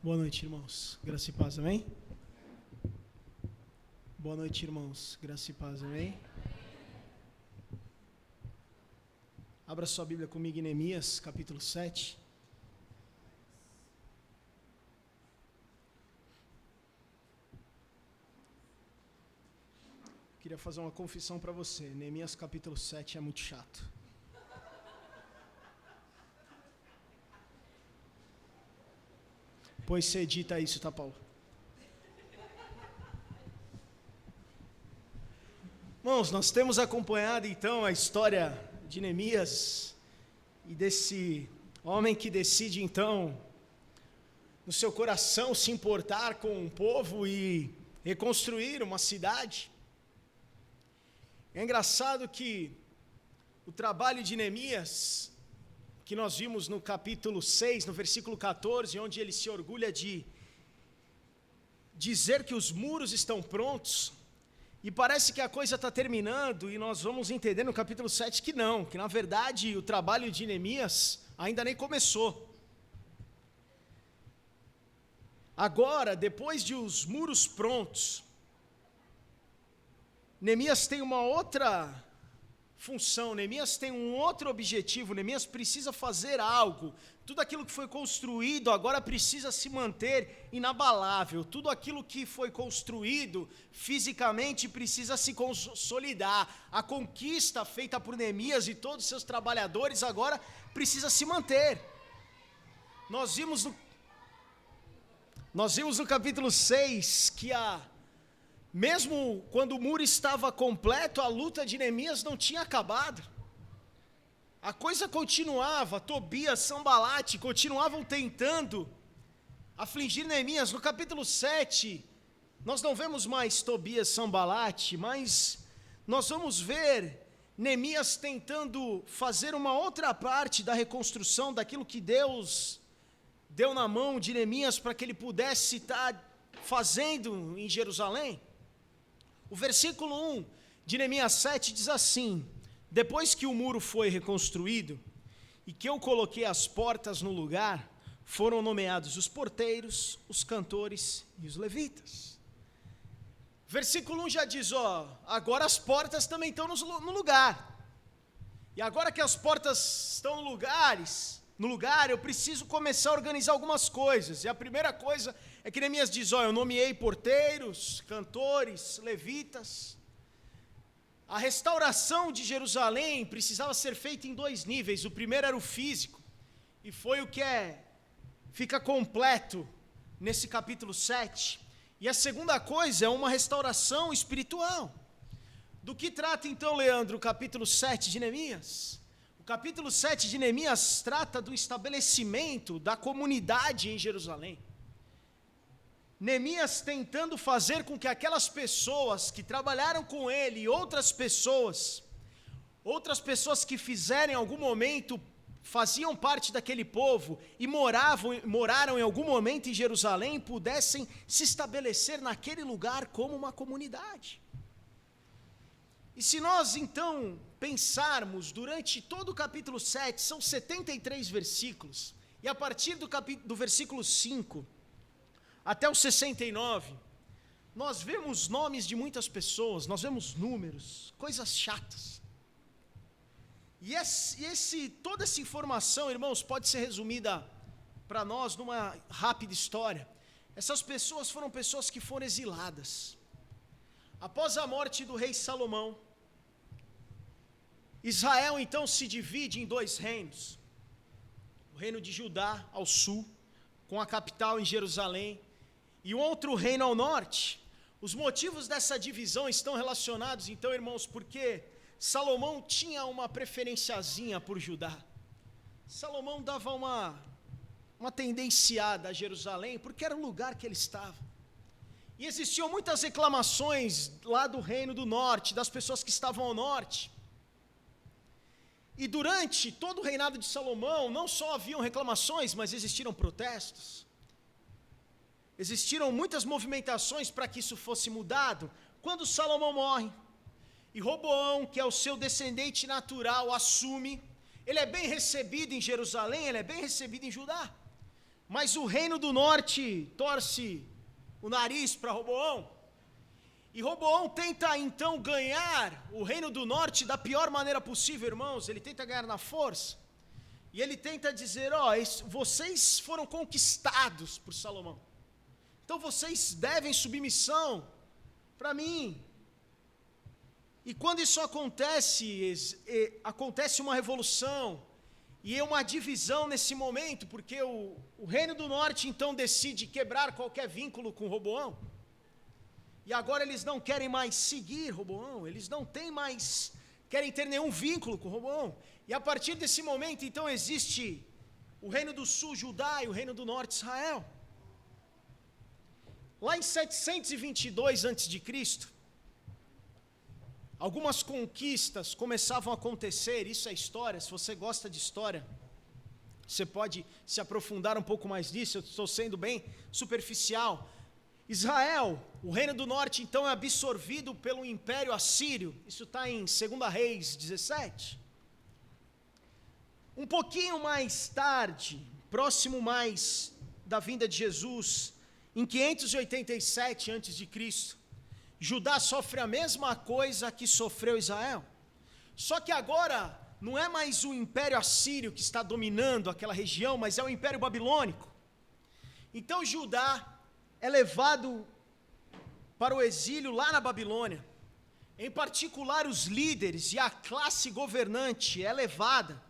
Boa noite, irmãos. Graça e paz, amém? Boa noite, irmãos. Graça e paz, amém? Abra sua Bíblia comigo em Neemias, capítulo 7. Queria fazer uma confissão para você. Neemias, capítulo 7 é muito chato. Pois você edita isso, tá, Paulo? Irmãos, nós temos acompanhado então a história de Neemias e desse homem que decide então, no seu coração, se importar com o povo e reconstruir uma cidade. É engraçado que o trabalho de Neemias, que nós vimos no capítulo 6, no versículo 14, onde ele se orgulha de dizer que os muros estão prontos, e parece que a coisa está terminando, e nós vamos entender no capítulo 7 que não, que na verdade o trabalho de Neemias ainda nem começou. Agora, depois de os muros prontos, Neemias tem uma outra função, Neemias tem um outro objetivo, Neemias precisa fazer algo. Tudo aquilo que foi construído agora precisa se manter inabalável. Tudo aquilo que foi construído fisicamente precisa se consolidar. A conquista feita por Neemias e todos os seus trabalhadores agora precisa se manter. Nós vimos no capítulo 6 que mesmo quando o muro estava completo, a luta de Neemias não tinha acabado. A coisa continuava, Tobias, Sanbalate continuavam tentando afligir Neemias. No capítulo 7, nós não vemos mais Tobias, Sanbalate, mas nós vamos ver Neemias tentando fazer uma outra parte da reconstrução daquilo que Deus deu na mão de Neemias para que ele pudesse estar fazendo em Jerusalém. O versículo 1 de Neemias 7 diz assim: depois que o muro foi reconstruído e que eu coloquei as portas no lugar, foram nomeados os porteiros, os cantores e os levitas. Versículo 1 já diz, agora as portas também estão no lugar. E agora que as portas estão no lugar, eu preciso começar a organizar algumas coisas. E a primeira coisa é que Neemias diz, eu nomeei porteiros, cantores, levitas. A restauração de Jerusalém precisava ser feita em dois níveis. O primeiro era o físico, e foi o que fica completo nesse capítulo 7. E a segunda coisa é uma restauração espiritual. Do que trata então, Leandro, o capítulo 7 de Neemias? O capítulo 7 de Neemias trata do estabelecimento da comunidade em Jerusalém. Neemias tentando fazer com que aquelas pessoas que trabalharam com ele e outras pessoas que fizeram em algum momento, faziam parte daquele povo e moraram em algum momento em Jerusalém, pudessem se estabelecer naquele lugar como uma comunidade. E se nós então pensarmos durante todo o capítulo 7, são 73 versículos, e a partir do versículo 5 até o 69, nós vemos nomes de muitas pessoas, nós vemos números, coisas chatas. E toda essa informação, irmãos, pode ser resumida para nós numa rápida história. Essas pessoas foram pessoas que foram exiladas. Após a morte do rei Salomão, Israel então se divide em dois reinos. O reino de Judá ao sul, com a capital em Jerusalém, e um outro reino ao norte. Os motivos dessa divisão estão relacionados, então, irmãos, porque Salomão tinha uma preferenciazinha por Judá. Salomão dava uma tendenciada a Jerusalém, porque era o lugar que ele estava. E existiam muitas reclamações lá do reino do norte, das pessoas que estavam ao norte. E durante todo o reinado de Salomão, não só haviam reclamações, mas existiram protestos. Existiram muitas movimentações para que isso fosse mudado. Quando Salomão morre, e Roboão, que é o seu descendente natural, assume, ele é bem recebido em Jerusalém, ele é bem recebido em Judá. Mas o reino do norte torce o nariz para Roboão. E Roboão tenta então ganhar o reino do norte da pior maneira possível, irmãos. Ele tenta ganhar na força. E ele tenta dizer, vocês foram conquistados por Salomão. Então vocês devem submissão para mim. E quando isso acontece, acontece uma revolução. E é uma divisão nesse momento, porque o reino do norte então decide quebrar qualquer vínculo com Roboão. E agora eles não querem mais seguir Roboão, eles não querem ter nenhum vínculo com Roboão. E a partir desse momento então existe o reino do sul, Judá, e o reino do norte, Israel. Lá em 722 a.C., algumas conquistas começavam a acontecer. Isso é história. Se você gosta de história, você pode se aprofundar um pouco mais nisso. Eu estou sendo bem superficial. Israel, o reino do norte, então, é absorvido pelo Império Assírio. Isso está em 2 Reis 17. Um pouquinho mais tarde, próximo mais da vinda de Jesus, em 587 a.C., Judá sofre a mesma coisa que sofreu Israel. Só que agora não é mais o Império Assírio que está dominando aquela região, mas é o Império Babilônico. Então Judá é levado para o exílio lá na Babilônia. Em particular, os líderes e a classe governante é levada.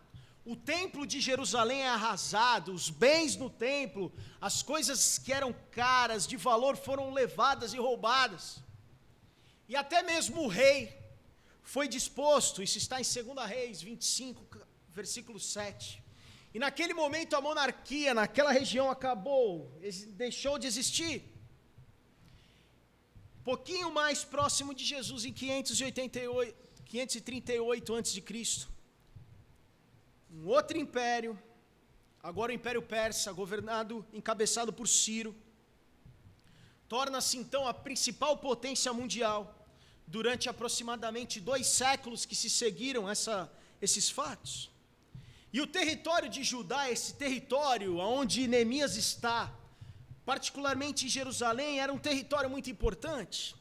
O templo de Jerusalém é arrasado, os bens no templo, as coisas que eram caras, de valor, foram levadas e roubadas. E até mesmo o rei foi disposto, isso está em 2 Reis 25, versículo 7. E naquele momento a monarquia naquela região acabou, deixou de existir. Um pouquinho mais próximo de Jesus, em 538 a.C., um outro império, agora o Império Persa, encabeçado por Ciro, torna-se então a principal potência mundial durante aproximadamente 2 séculos que se seguiram esses fatos. E o território de Judá, esse território onde Neemias está, particularmente em Jerusalém, era um território muito importante,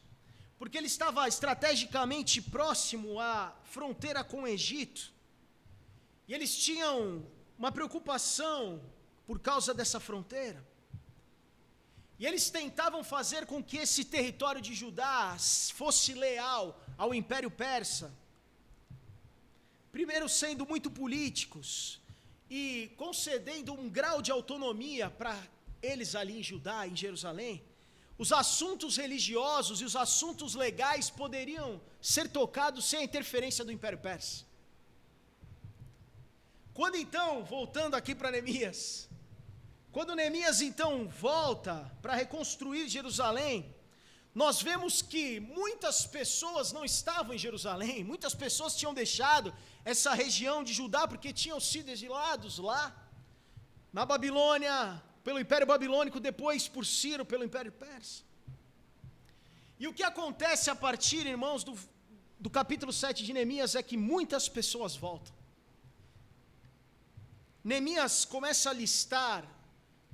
porque ele estava estrategicamente próximo à fronteira com o Egito, e eles tinham uma preocupação por causa dessa fronteira. E eles tentavam fazer com que esse território de Judá fosse leal ao Império Persa. Primeiro sendo muito políticos e concedendo um grau de autonomia para eles ali em Judá, em Jerusalém. Os assuntos religiosos e os assuntos legais poderiam ser tocados sem a interferência do Império Persa. Quando então, voltando aqui para Neemias, quando Neemias então volta para reconstruir Jerusalém, nós vemos que muitas pessoas não estavam em Jerusalém, muitas pessoas tinham deixado essa região de Judá porque tinham sido exilados lá, na Babilônia, pelo Império Babilônico, depois por Ciro, pelo Império Persa. E o que acontece a partir, irmãos, do capítulo 7 de Neemias é que muitas pessoas voltam. Neemias começa a listar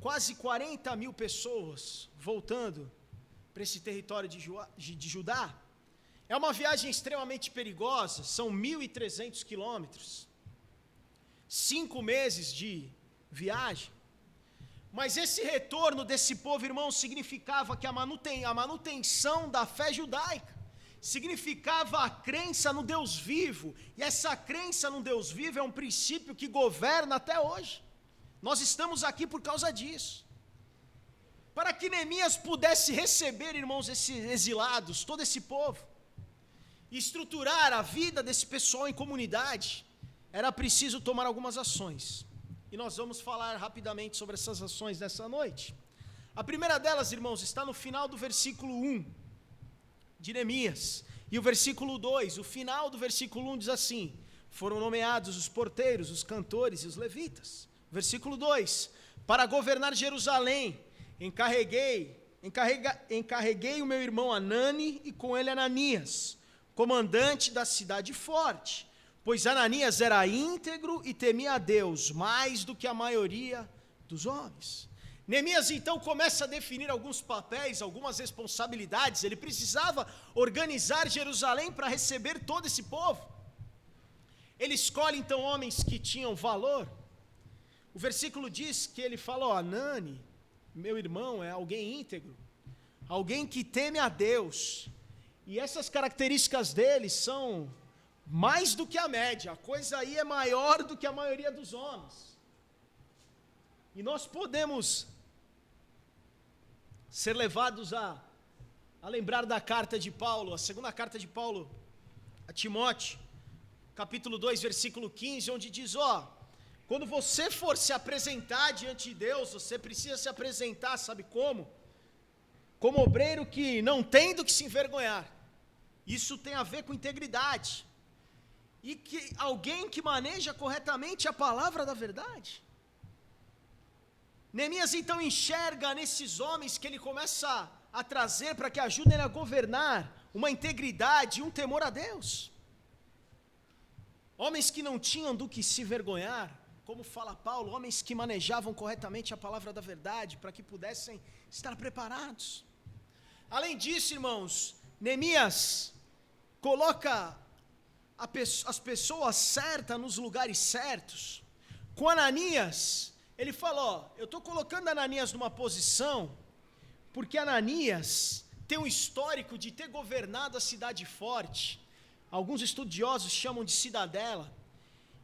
quase 40 mil pessoas voltando para esse território de Judá. É uma viagem extremamente perigosa, são 1.300 quilômetros, 5 meses de viagem. Mas esse retorno desse povo, irmão, significava que a manutenção da fé judaica, significava a crença no Deus vivo, e essa crença no Deus vivo é um princípio que governa até hoje. Nós estamos aqui por causa disso. Para que Neemias pudesse receber, irmãos, esses exilados, todo esse povo, e estruturar a vida desse pessoal em comunidade, era preciso tomar algumas ações. E nós vamos falar rapidamente sobre essas ações nessa noite. A primeira delas, irmãos, está no final do versículo 1 de Neemias. E o versículo 2, o final do versículo 1 diz assim: foram nomeados os porteiros, os cantores e os levitas. Versículo 2, para governar Jerusalém, encarreguei o meu irmão Anani e com ele Ananias, comandante da cidade forte, pois Ananias era íntegro e temia a Deus mais do que a maioria dos homens. Neemias então começa a definir alguns papéis, algumas responsabilidades. Ele precisava organizar Jerusalém para receber todo esse povo. Ele escolhe então homens que tinham valor. O versículo diz que ele fala: ó, Anani, meu irmão, é alguém íntegro, alguém que teme a Deus. E essas características dele são mais do que a média. A coisa aí é maior do que a maioria dos homens. E nós podemos ser levados a lembrar da carta de Paulo, a segunda carta de Paulo a Timóteo, capítulo 2, versículo 15, onde diz: ó, quando você for se apresentar diante de Deus, você precisa se apresentar, sabe como? Como obreiro que não tem do que se envergonhar. Isso tem a ver com integridade. E que alguém que maneja corretamente a palavra da verdade. Neemias então enxerga nesses homens que ele começa a trazer para que ajudem a governar uma integridade e um temor a Deus. Homens que não tinham do que se vergonhar, como fala Paulo, homens que manejavam corretamente a palavra da verdade para que pudessem estar preparados. Além disso, irmãos, Neemias coloca as pessoas certas nos lugares certos. Com Ananias, ele fala: ó, eu estou colocando Ananias numa posição, porque Ananias tem um histórico de ter governado a cidade forte. Alguns estudiosos chamam de cidadela.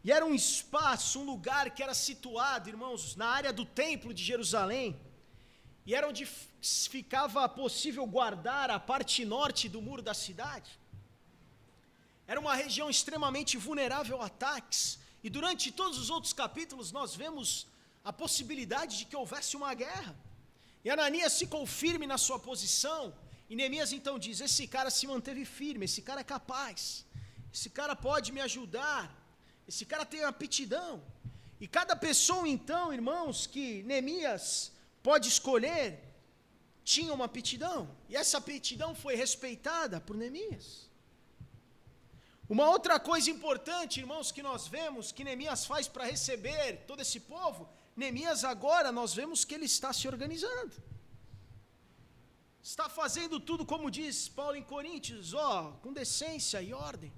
E era um espaço, um lugar que era situado, irmãos, na área do templo de Jerusalém. E era onde ficava possível guardar a parte norte do muro da cidade. Era uma região extremamente vulnerável a ataques. E durante todos os outros capítulos nós vemos a possibilidade de que houvesse uma guerra. E Ananias ficou firme na sua posição. E Neemias então diz: esse cara se manteve firme, esse cara é capaz, esse cara pode me ajudar, esse cara tem aptidão. E cada pessoa então, irmãos, que Neemias pode escolher, tinha uma aptidão. E essa aptidão foi respeitada por Neemias. Uma outra coisa importante, irmãos, que nós vemos que Neemias faz para receber todo esse povo, Neemias agora nós vemos que ele está se organizando. Está fazendo tudo como diz Paulo em Coríntios, ó, com decência e ordem.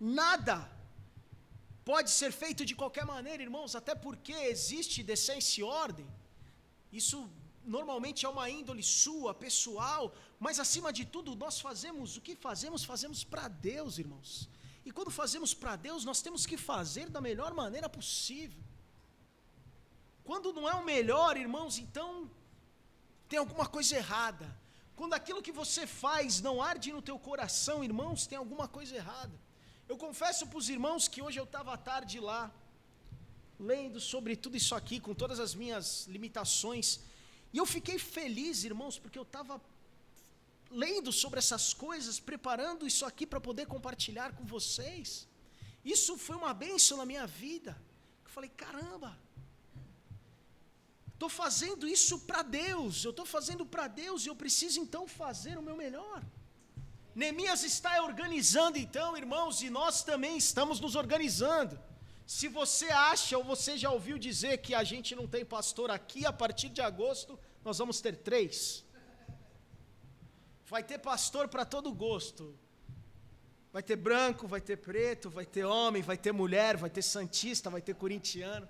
Nada pode ser feito de qualquer maneira, irmãos, até porque existe decência e ordem. Isso normalmente é uma índole sua, pessoal, mas acima de tudo nós fazemos, o que fazemos, fazemos para Deus, irmãos. E quando fazemos para Deus, nós temos que fazer da melhor maneira possível. Quando não é o melhor, irmãos, então tem alguma coisa errada. Quando aquilo que você faz não arde no teu coração, irmãos, tem alguma coisa errada. Eu confesso para os irmãos que hoje eu estava à tarde lá, lendo sobre tudo isso aqui, com todas as minhas limitações, e eu fiquei feliz, irmãos, porque eu estava lendo sobre essas coisas, preparando isso aqui para poder compartilhar com vocês. Isso foi uma bênção na minha vida. Eu falei: caramba, estou fazendo isso para Deus, eu estou fazendo para Deus e eu preciso então fazer o meu melhor. Neemias está organizando então, irmãos, e nós também estamos nos organizando. Se você acha ou você já ouviu dizer que a gente não tem pastor aqui, a partir de agosto nós vamos ter 3. Vai ter pastor para todo gosto. Vai ter branco, vai ter preto, vai ter homem, vai ter mulher, vai ter santista, vai ter corintiano.